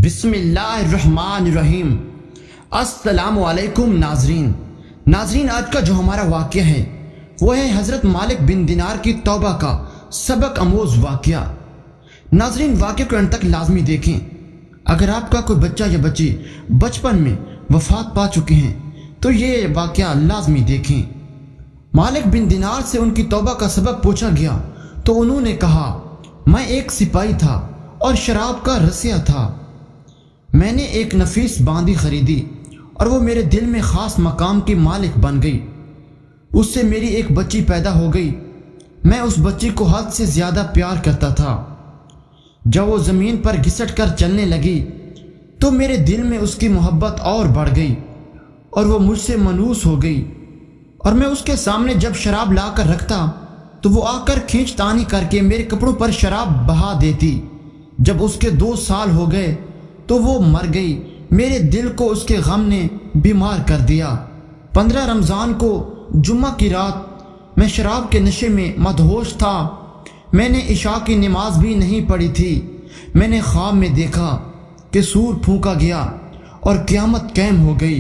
بسم اللہ الرحمن الرحیم۔ السلام علیکم ناظرین، آج کا جو ہمارا واقعہ ہے وہ ہے حضرت مالک بن دینار کی توبہ کا سبق آموز واقعہ۔ ناظرین، واقعے کو انت تک لازمی دیکھیں۔ اگر آپ کا کوئی بچہ یا بچی بچپن میں وفات پا چکے ہیں تو یہ واقعہ لازمی دیکھیں۔ مالک بن دینار سے ان کی توبہ کا سبق پوچھا گیا تو انہوں نے کہا، میں ایک سپاہی تھا اور شراب کا رسیہ تھا۔ میں نے ایک نفیس باندی خریدی اور وہ میرے دل میں خاص مقام کی مالک بن گئی۔ اس سے میری ایک بچی پیدا ہو گئی۔ میں اس بچی کو حد سے زیادہ پیار کرتا تھا۔ جب وہ زمین پر گھسٹ کر چلنے لگی تو میرے دل میں اس کی محبت اور بڑھ گئی اور وہ مجھ سے منحوس ہو گئی، اور میں اس کے سامنے جب شراب لا کر رکھتا تو وہ آ کر کھینچ تانی کر کے میرے کپڑوں پر شراب بہا دیتی۔ جب اس کے 2 سال ہو گئے تو وہ مر گئی۔ میرے دل کو اس کے غم نے بیمار کر دیا۔ 15 رمضان کو جمعہ کی رات میں شراب کے نشے میں مدہوش تھا۔ میں نے عشاء کی نماز بھی نہیں پڑھی تھی۔ میں نے خواب میں دیکھا کہ سور پھونکا گیا اور قیامت قائم ہو گئی۔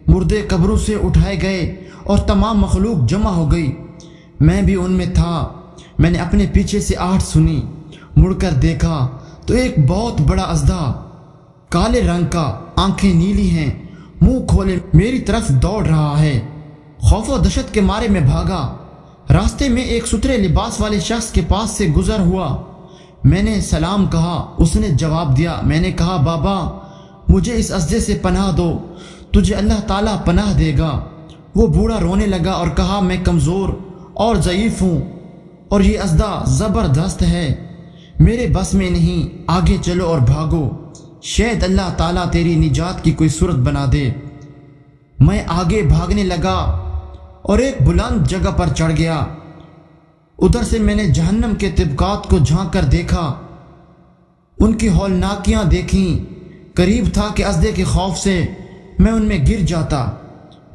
مردے قبروں سے اٹھائے گئے اور تمام مخلوق جمع ہو گئی۔ میں بھی ان میں تھا۔ میں نے اپنے پیچھے سے آہٹ سنی، مڑ کر دیکھا تو ایک بہت بڑا اژدہا، کالے رنگ کا، آنکھیں نیلی ہیں، منہ کھولے میری طرف دوڑ رہا ہے۔ خوف و دہشت کے مارے میں بھاگا۔ راستے میں ایک ستھرے لباس والے شخص کے پاس سے گزر ہوا۔ میں نے سلام کہا، اس نے جواب دیا۔ میں نے کہا، بابا مجھے اس اژدہے سے پناہ دو، تجھے اللہ تعالیٰ پناہ دے گا۔ وہ بوڑھا رونے لگا اور کہا، میں کمزور اور ضعیف ہوں اور یہ اژدہا زبردست ہے، میرے بس میں نہیں، آگے چلو اور بھاگو، شاید اللہ تعالیٰ تیری نجات کی کوئی صورت بنا دے۔ میں آگے بھاگنے لگا اور ایک بلند جگہ پر چڑھ گیا۔ ادھر سے میں نے جہنم کے طبقات کو جھانک کر دیکھا، ان کی ہولناکیاں دیکھیں۔ قریب تھا کہ اژدہے کے خوف سے میں ان میں گر جاتا۔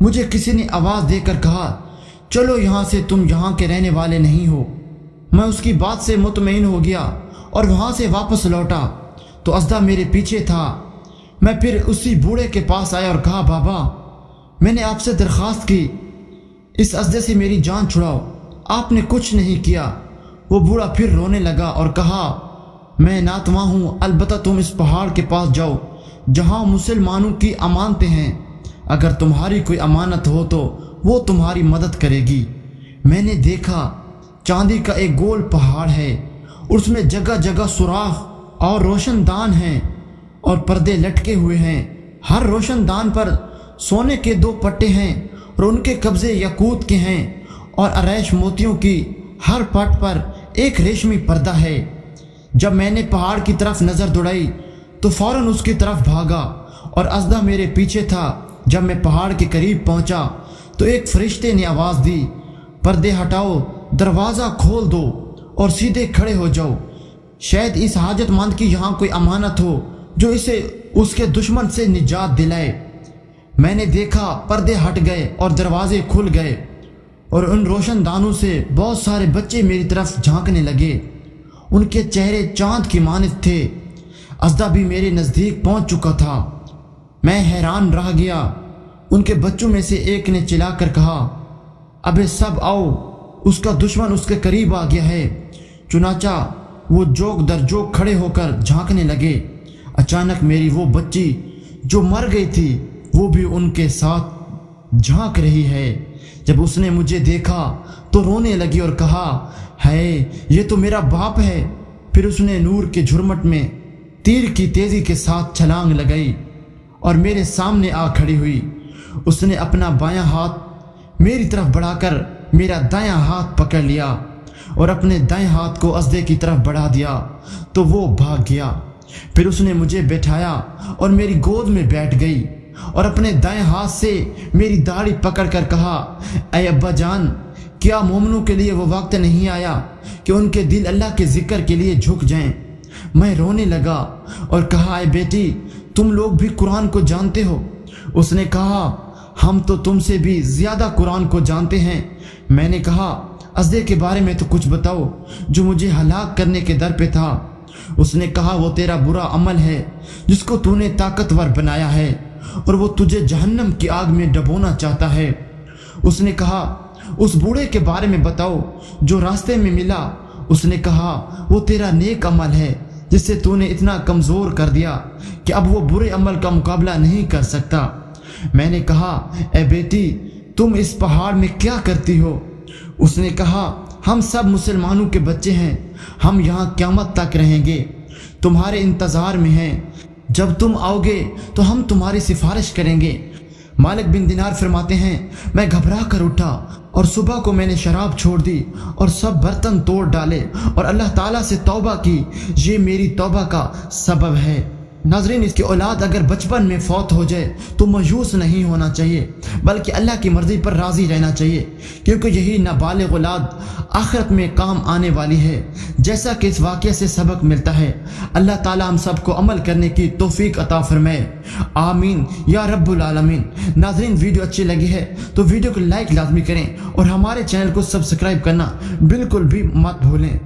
مجھے کسی نے آواز دے کر کہا، چلو یہاں سے، تم یہاں کے رہنے والے نہیں ہو۔ میں اس کی بات سے مطمئن ہو گیا اور وہاں سے واپس لوٹا تو اژدہا میرے پیچھے تھا۔ میں پھر اسی بوڑھے کے پاس آیا اور کہا، بابا میں نے آپ سے درخواست کی، اس اژدہے سے میری جان چھڑاؤ، آپ نے کچھ نہیں کیا۔ وہ بوڑھا پھر رونے لگا اور کہا، میں ناتواں ہوں، البتہ تم اس پہاڑ کے پاس جاؤ جہاں مسلمانوں کی امانتیں ہیں، اگر تمہاری کوئی امانت ہو تو وہ تمہاری مدد کرے گی۔ میں نے دیکھا چاندی کا ایک گول پہاڑ ہے، اس میں جگہ جگہ سوراخ اور روشن دان ہیں اور پردے لٹکے ہوئے ہیں۔ ہر روشن دان پر سونے کے 2 پٹے ہیں اور ان کے قبضے یاقوت کے ہیں، اور ارائش موتیوں کی ہر پٹ پر ایک ریشمی پردہ ہے۔ جب میں نے پہاڑ کی طرف نظر دوڑائی تو فوراً اس کی طرف بھاگا اور اژدہا میرے پیچھے تھا۔ جب میں پہاڑ کے قریب پہنچا تو ایک فرشتے نے آواز دی، پردے ہٹاؤ، دروازہ کھول دو اور سیدھے کھڑے ہو جاؤ، شاید اس حاجت مند کی یہاں کوئی امانت ہو جو اسے اس کے دشمن سے نجات دلائے۔ میں نے دیکھا پردے ہٹ گئے اور دروازے کھل گئے اور ان روشن دانوں سے بہت سارے بچے میری طرف جھانکنے لگے۔ ان کے چہرے چاند کی مانند تھے۔ اژدہا بھی میرے نزدیک پہنچ چکا تھا۔ میں حیران رہ گیا۔ ان کے بچوں میں سے ایک نے چلا کر کہا، ابے سب آؤ، اس کا دشمن اس کے قریب آ گیا ہے۔ چنانچہ وہ جوک در جوک کھڑے ہو کر جھانکنے لگے۔ اچانک میری وہ بچی جو مر گئی تھی وہ بھی ان کے ساتھ جھانک رہی ہے۔ جب اس نے مجھے دیکھا تو رونے لگی اور کہا، ہے یہ تو میرا باپ ہے۔ پھر اس نے نور کے جھرمٹ میں تیر کی تیزی کے ساتھ چھلانگ لگائی اور میرے سامنے آ کھڑی ہوئی۔ اس نے اپنا بایاں ہاتھ میری طرف بڑھا کر میرا دایاں ہاتھ پکڑ لیا اور اپنے دائیں ہاتھ کو اژدہے کی طرف بڑھا دیا تو وہ بھاگ گیا۔ پھر اس نے مجھے بٹھایا اور میری گود میں بیٹھ گئی اور اپنے دائیں ہاتھ سے میری داڑھی پکڑ کر کہا، اے ابا جان، کیا مومنوں کے لیے وہ وقت نہیں آیا کہ ان کے دل اللہ کے ذکر کے لیے جھک جائیں؟ میں رونے لگا اور کہا، اے بیٹی، تم لوگ بھی قرآن کو جانتے ہو؟ اس نے کہا، ہم تو تم سے بھی زیادہ قرآن کو جانتے ہیں۔ میں نے کہا، اژدہے کے بارے میں تو کچھ بتاؤ جو مجھے ہلاک کرنے کے در پہ تھا۔ اس نے کہا وہ تیرا برا عمل ہے جس کو تو نے طاقتور بنایا ہے اور وہ تجھے جہنم کی آگ میں ڈبونا چاہتا ہے۔ اس نے کہا اس بوڑھے کے بارے میں بتاؤ جو راستے میں ملا۔ اس نے کہا وہ تیرا نیک عمل ہے جس سے تو نے اتنا کمزور کر دیا کہ اب وہ برے عمل کا مقابلہ نہیں کر سکتا۔ میں نے کہا اے بیٹی تم اس پہاڑ میں کیا کرتی ہو؟ اس نے کہا ہم سب مسلمانوں کے بچے ہیں، ہم یہاں قیامت تک رہیں گے، تمہارے انتظار میں ہیں، جب تم آؤ گے تو ہم تمہاری سفارش کریں گے۔ مالک بن دینار فرماتے ہیں میں گھبرا کر اٹھا اور صبح کو میں نے شراب چھوڑ دی اور سب برتن توڑ ڈالے اور اللہ تعالیٰ سے توبہ کی، یہ میری توبہ کا سبب ہے۔ ناظرین، اس کی اولاد اگر بچپن میں فوت ہو جائے تو مایوس نہیں ہونا چاہیے بلکہ اللہ کی مرضی پر راضی رہنا چاہیے، کیونکہ یہی نابالغ اولاد آخرت میں کام آنے والی ہے، جیسا کہ اس واقعے سے سبق ملتا ہے۔ اللہ تعالیٰ ہم سب کو عمل کرنے کی توفیق عطا فرمائے، آمین یا رب العالمین۔ ناظرین، ویڈیو اچھی لگی ہے تو ویڈیو کو لائک لازمی کریں اور ہمارے چینل کو سبسکرائب کرنا بالکل بھی مت بھولیں۔